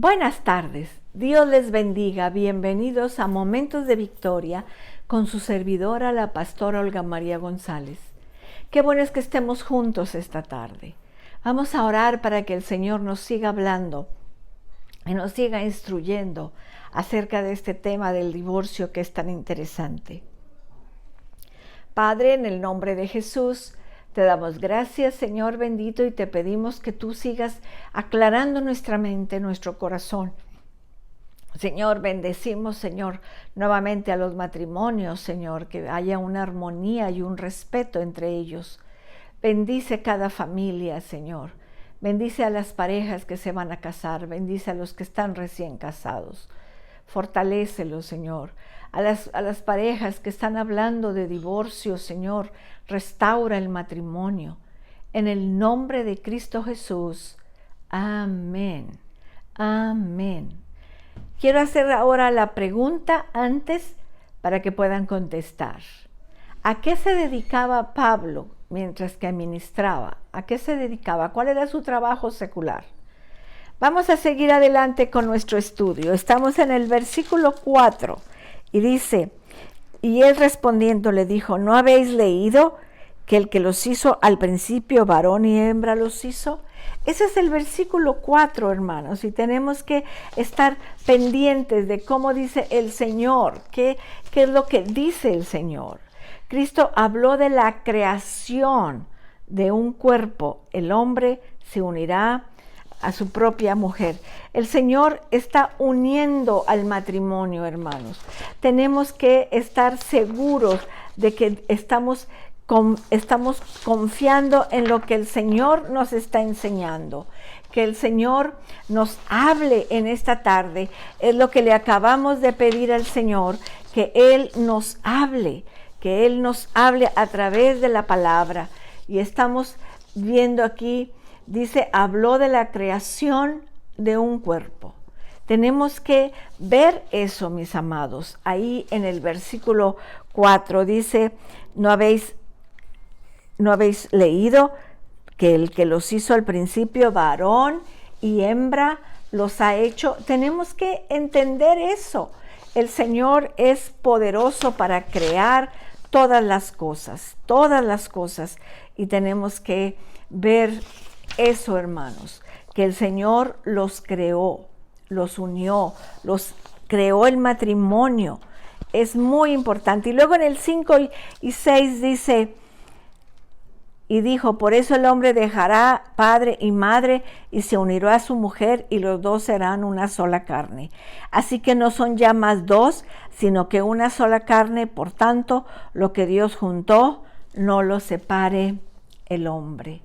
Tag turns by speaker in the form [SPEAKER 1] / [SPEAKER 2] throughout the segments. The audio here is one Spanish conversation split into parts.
[SPEAKER 1] Buenas tardes, Dios les bendiga, bienvenidos a Momentos de Victoria con su servidora, la pastora Olga María González. Qué bueno es que estemos juntos esta tarde. Vamos a orar para que el Señor nos siga hablando y nos siga instruyendo acerca de este tema del divorcio que es tan interesante. Padre, en el nombre de Jesús, te damos gracias, Señor bendito, y te pedimos que tú sigas aclarando nuestra mente, nuestro corazón. Señor, bendecimos, Señor, nuevamente a los matrimonios, Señor, que haya una armonía y un respeto entre ellos. Bendice cada familia, Señor. Bendice a las parejas que se van a casar, bendice a los que están recién casados. Fortalécelos, Señor. A las parejas que están hablando de divorcio, Señor, restaura el matrimonio. En el nombre de Cristo Jesús. Amén. Amén. Quiero hacer ahora la pregunta antes para que puedan contestar. ¿A qué se dedicaba Pablo mientras que ministraba? ¿A qué se dedicaba? ¿Cuál era su trabajo secular? Vamos a seguir adelante con nuestro estudio. Estamos en el versículo 4 y dice, y él respondiendo le dijo, ¿no habéis leído que el que los hizo al principio varón y hembra los hizo? Ese es el versículo 4, hermanos, y tenemos que estar pendientes de cómo dice el Señor, qué es lo que dice el Señor. Cristo habló de la creación de un cuerpo. El hombre se unirá a su propia mujer. El Señor está uniendo al matrimonio, hermanos. Tenemos que estar seguros de que estamos confiando en lo que el Señor nos está enseñando. Que el Señor nos hable en esta tarde. Es lo que le acabamos de pedir al Señor, que Él nos hable. Que Él nos hable a través de la palabra. Y estamos viendo aquí, dice, habló de la creación de un cuerpo. Tenemos que ver eso, mis amados. Ahí en el versículo 4 dice, ¿no habéis leído que el que los hizo al principio, varón y hembra, los ha hecho? Tenemos que entender eso. El Señor es poderoso para crear todas las cosas, y tenemos que ver eso, hermanos, que el Señor los creó, los unió, los creó el matrimonio. Es muy importante. Y luego en el 5 y 6 dice, y dijo, por eso el hombre dejará padre y madre y se unirá a su mujer y los dos serán una sola carne. Así que no son ya más dos, sino que una sola carne. Por tanto, lo que Dios juntó, no lo separe el hombre.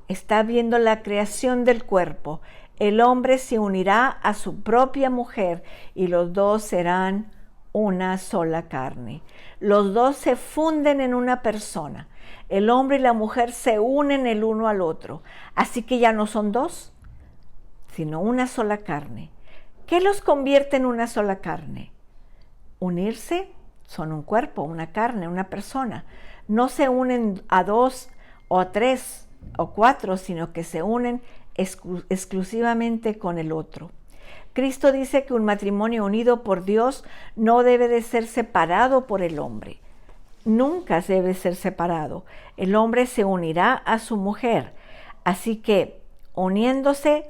[SPEAKER 1] Está viendo la creación del cuerpo. El hombre se unirá a su propia mujer y los dos serán una sola carne. Los dos se funden en una persona. El hombre y la mujer se unen el uno al otro. Así que ya no son dos, sino una sola carne. ¿Qué los convierte en una sola carne? Unirse, son un cuerpo, una carne, una persona. No se unen a dos o a tres o cuatro, sino que se unen exclusivamente con el otro. Cristo dice que un matrimonio unido por Dios no debe de ser separado por el hombre. Nunca debe ser separado. El hombre se unirá a su mujer. Así que, uniéndose,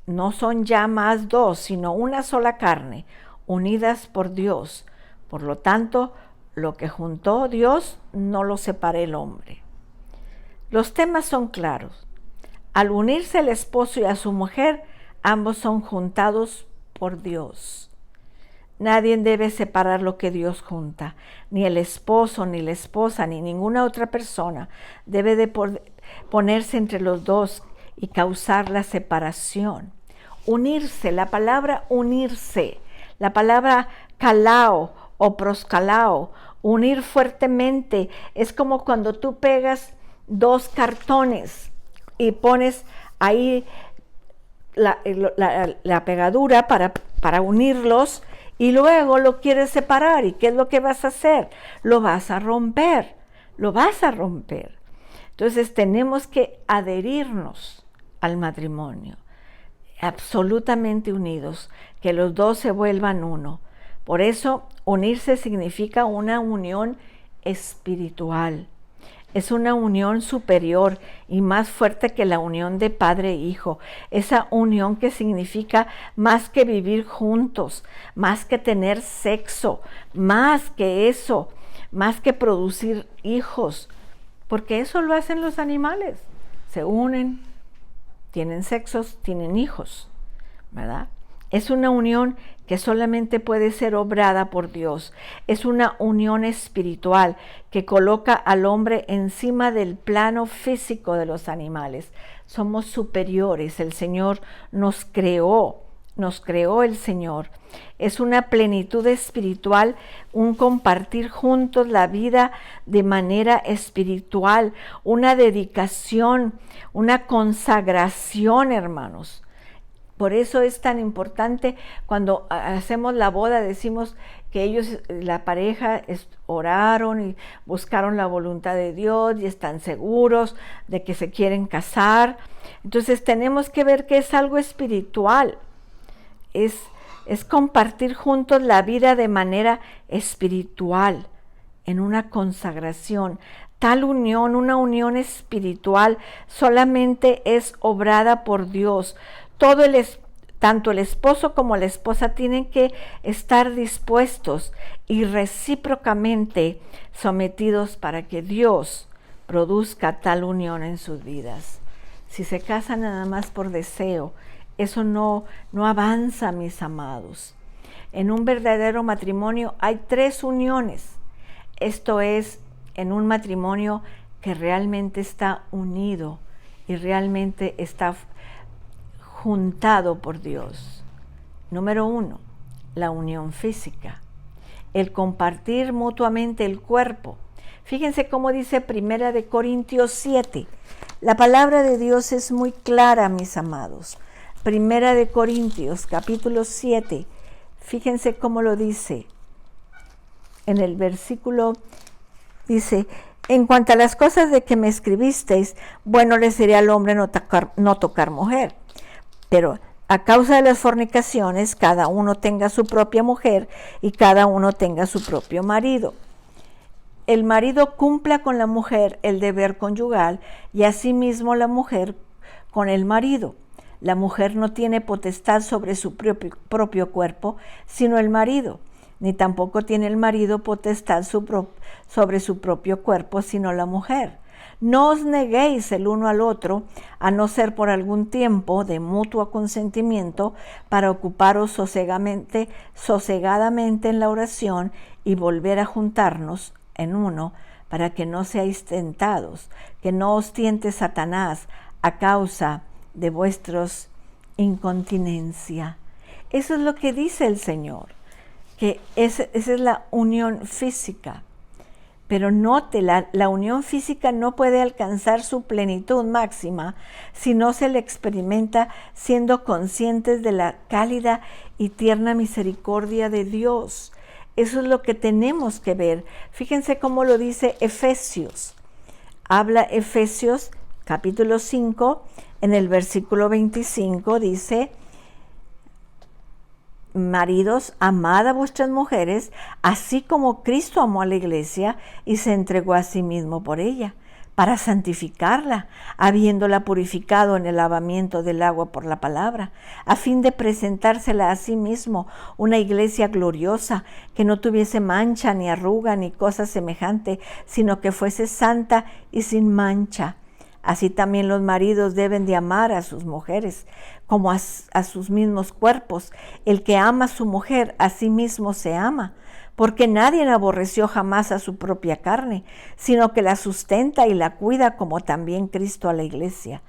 [SPEAKER 1] no son ya más dos, sino una sola carne, unidas por Dios. Por lo tanto, lo que juntó Dios, no lo separe el hombre. Los temas son claros. Al unirse el esposo y a su mujer, ambos son juntados por Dios. Nadie debe separar lo que Dios junta. Ni el esposo, ni la esposa, ni ninguna otra persona debe de ponerse entre los dos y causar la separación. Unirse, la palabra unirse, la palabra kalao o proskalao, unir fuertemente, es como cuando tú pegas dos cartones y pones ahí la pegadura para unirlos y luego lo quieres separar. ¿Y qué es lo que vas a hacer? Lo vas a romper. Entonces tenemos que adherirnos al matrimonio. absolutamente unidos, que los dos se vuelvan uno. Por eso, unirse significa una unión espiritual. Es una unión superior y más fuerte que la unión de padre e hijo. Esa unión que significa más que vivir juntos, más que tener sexo, más que eso, más que producir hijos, porque eso lo hacen los animales. Se unen, tienen sexos, tienen hijos, ¿verdad? Es una unión que solamente puede ser obrada por Dios. Es una unión espiritual que coloca al hombre encima del plano físico de los animales. Somos superiores. El Señor nos creó el Señor. Es una plenitud espiritual, un compartir juntos la vida de manera espiritual, una dedicación, una consagración, hermanos. Por eso es tan importante cuando hacemos la boda, decimos que ellos, la pareja, oraron y buscaron la voluntad de Dios y están seguros de que se quieren casar. Entonces tenemos que ver que es algo espiritual, es compartir juntos la vida de manera espiritual, en una consagración. Tal unión, una unión espiritual, solamente es obrada por Dios. Tanto el esposo como la esposa tienen que estar dispuestos y recíprocamente sometidos para que Dios produzca tal unión en sus vidas. Si se casan nada más por deseo, eso no avanza, mis amados. En un verdadero matrimonio hay 3 uniones. Esto es, en un matrimonio que realmente está unido y realmente está juntado por Dios. Número 1, la unión física, el compartir mutuamente el cuerpo. Fíjense cómo dice 1 Corintios 7. La palabra de Dios es muy clara, mis amados. 1 Corintios, capítulo 7. Fíjense cómo lo dice. En el versículo dice: en cuanto a las cosas de que me escribisteis, bueno le sería al hombre no tocar mujer. Pero a causa de las fornicaciones, cada uno tenga su propia mujer y cada uno tenga su propio marido. El marido cumpla con la mujer el deber conyugal y asimismo la mujer con el marido. La mujer no tiene potestad sobre su propio cuerpo, sino el marido, ni tampoco tiene el marido potestad sobre su propio cuerpo, sino la mujer. No os neguéis el uno al otro, a no ser por algún tiempo de mutuo consentimiento, para ocuparos sosegadamente en la oración y volver a juntarnos en uno, para que no seáis tentados, que no os tiente Satanás a causa de vuestros incontinencia. Eso es lo que dice el Señor, que esa es la unión física. Pero note, la unión física no puede alcanzar su plenitud máxima si no se le experimenta siendo conscientes de la cálida y tierna misericordia de Dios. Eso es lo que tenemos que ver. Fíjense cómo lo dice Efesios. Habla Efesios capítulo 5, en el versículo 25 dice: maridos, amad a vuestras mujeres, así como Cristo amó a la iglesia y se entregó a sí mismo por ella, para santificarla, habiéndola purificado en el lavamiento del agua por la palabra, a fin de presentársela a sí mismo una iglesia gloriosa, que no tuviese mancha, ni arruga, ni cosa semejante, sino que fuese santa y sin mancha. Así también los maridos deben de amar a sus mujeres como a sus mismos cuerpos. El que ama a su mujer, a sí mismo se ama, porque nadie aborreció jamás a su propia carne, sino que la sustenta y la cuida, como también Cristo a la iglesia,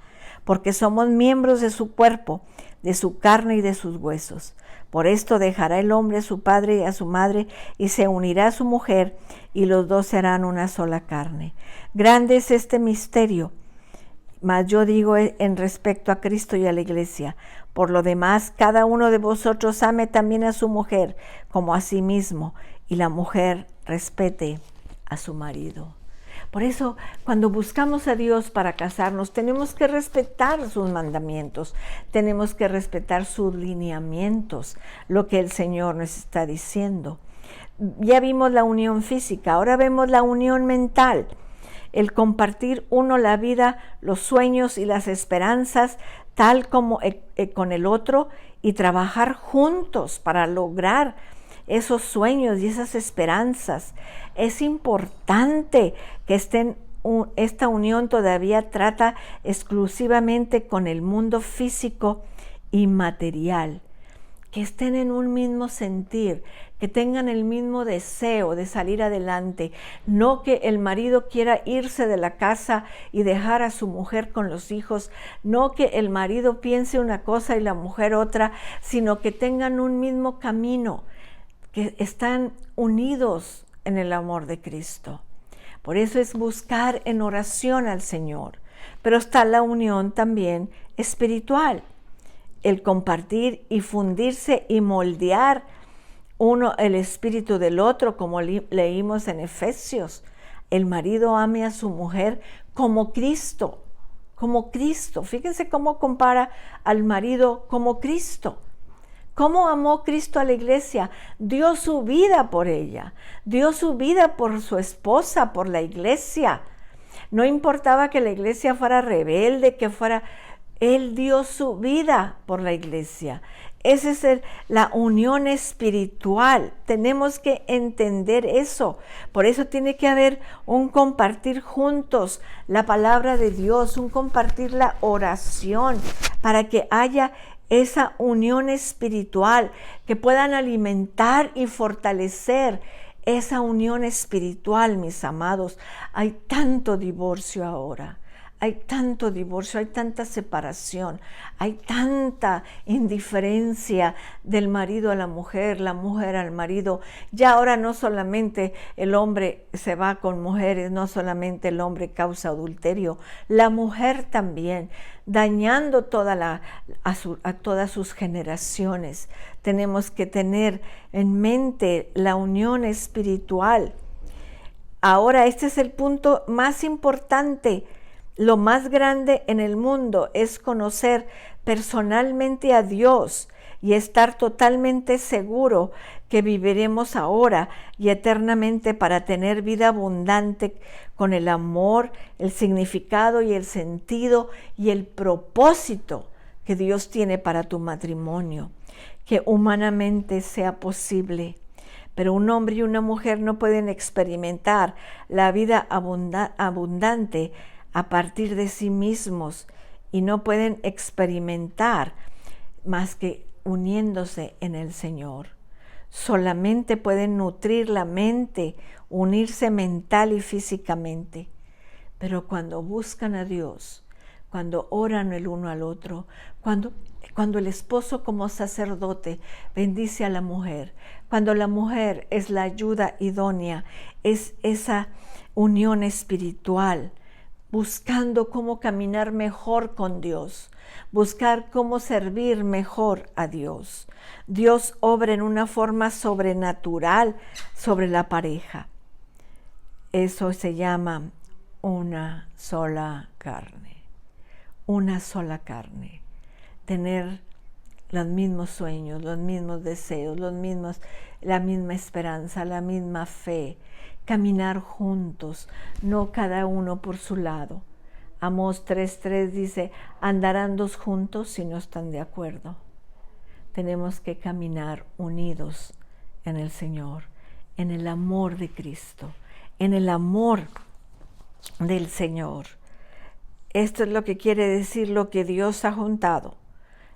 [SPEAKER 1] porque somos miembros de su cuerpo, de su carne y de sus huesos. Por esto dejará el hombre a su padre y a su madre, y se unirá a su mujer, y los dos serán una sola carne. Grande es este misterio, mas yo digo en respecto a Cristo y a la iglesia. Por lo demás, cada uno de vosotros ame también a su mujer como a sí mismo, y la mujer respete a su marido. Por eso, cuando buscamos a Dios para casarnos, tenemos que respetar sus mandamientos, tenemos que respetar sus lineamientos, lo que el Señor nos está diciendo. Ya vimos la unión física, ahora vemos la unión mental. El compartir uno la vida, los sueños y las esperanzas, tal como con el otro, y trabajar juntos para lograr esos sueños y esas esperanzas. Es importante que esta unión todavía trata exclusivamente con el mundo físico y material, que estén en un mismo sentir, que tengan el mismo deseo de salir adelante, no que el marido quiera irse de la casa y dejar a su mujer con los hijos, no que el marido piense una cosa y la mujer otra, sino que tengan un mismo camino, que están unidos en el amor de Cristo. Por eso es buscar en oración al Señor, pero está la unión también espiritual, el compartir y fundirse y moldear uno el espíritu del otro, como leímos en Efesios. El marido ame a su mujer como Cristo, como Cristo. Fíjense cómo compara al marido como Cristo. ¿Cómo amó Cristo a la iglesia? Dio su vida por ella, dio su vida por su esposa, por la iglesia. No importaba que la iglesia fuera rebelde, que fuera... Él dio su vida por la iglesia. Esa es la unión espiritual. Tenemos que entender eso. Por eso tiene que haber un compartir juntos la palabra de Dios, un compartir la oración, para que haya esa unión espiritual, que puedan alimentar y fortalecer esa unión espiritual, mis amados. Hay tanto divorcio ahora. Hay tanto divorcio, hay tanta separación, hay tanta indiferencia del marido a la mujer al marido. Ya ahora no solamente el hombre se va con mujeres, no solamente el hombre causa adulterio, la mujer también, dañando a todas sus generaciones. Tenemos que tener en mente la unión espiritual. Ahora, este es el punto más importante. Lo más grande en el mundo es conocer personalmente a Dios y estar totalmente seguro que viviremos ahora y eternamente para tener vida abundante con el amor, el significado y el sentido y el propósito que Dios tiene para tu matrimonio, que humanamente sea posible. Pero un hombre y una mujer no pueden experimentar la vida abundante a partir de sí mismos, y no pueden experimentar más que uniéndose en el Señor. Solamente pueden nutrir la mente, unirse mental y físicamente. Pero cuando buscan a Dios, cuando oran el uno al otro, cuando el esposo como sacerdote bendice a la mujer, cuando la mujer es la ayuda idónea, es esa unión espiritual, buscando cómo caminar mejor con Dios, buscar cómo servir mejor a Dios. Dios obra en una forma sobrenatural sobre la pareja. Eso se llama una sola carne. Una sola carne. Tener los mismos sueños, los mismos deseos, la misma esperanza, la misma fe. Caminar juntos, no cada uno por su lado. Amós 3:3 dice, andarán dos juntos si no están de acuerdo. Tenemos que caminar unidos en el Señor, en el amor de Cristo, en el amor del Señor. Esto es lo que quiere decir lo que Dios ha juntado.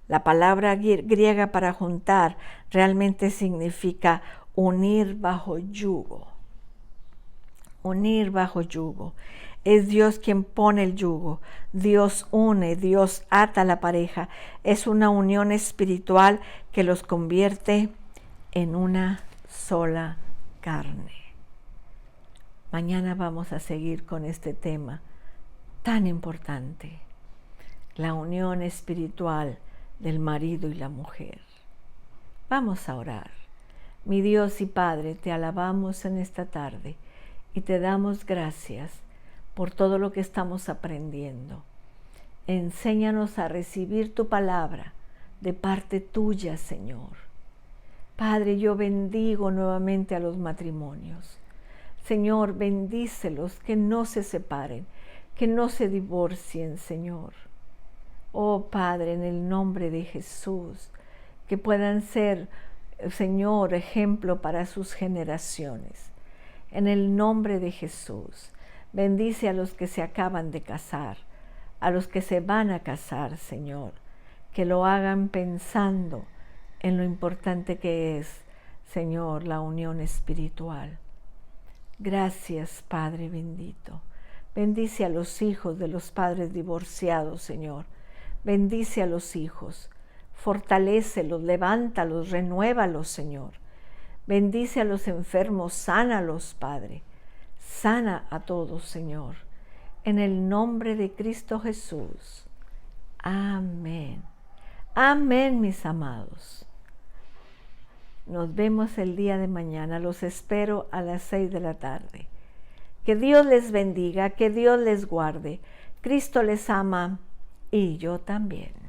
[SPEAKER 1] La palabra griega para juntar realmente significa unir bajo yugo. Unir bajo yugo. Es Dios quien pone el yugo. Dios une, Dios ata a la pareja. Es una unión espiritual que los convierte en una sola carne. Mañana vamos a seguir con este tema tan importante, la unión espiritual del marido y la mujer. Vamos a orar. Mi Dios y Padre, te alabamos en esta tarde y te damos gracias por todo lo que estamos aprendiendo. Enséñanos a recibir tu palabra de parte tuya, Señor. Padre, yo bendigo nuevamente a los matrimonios. Señor, bendícelos, que no se separen, que no se divorcien, Señor. Oh Padre, en el nombre de Jesús, que puedan ser, Señor, ejemplo para sus generaciones. En el nombre de Jesús, bendice a los que se acaban de casar, a los que se van a casar, Señor, que lo hagan pensando en lo importante que es, Señor, la unión espiritual. Gracias, Padre bendito. Bendice a los hijos de los padres divorciados, Señor. Bendice a los hijos. Fortalécelos, levántalos, renuévalos, Señor. Bendice a los enfermos, sánalos, Padre. Sana a todos, Señor. En el nombre de Cristo Jesús. Amén. Amén, mis amados. Nos vemos el día de mañana. Los espero a las 6 de la tarde. Que Dios les bendiga, que Dios les guarde. Cristo les ama y yo también.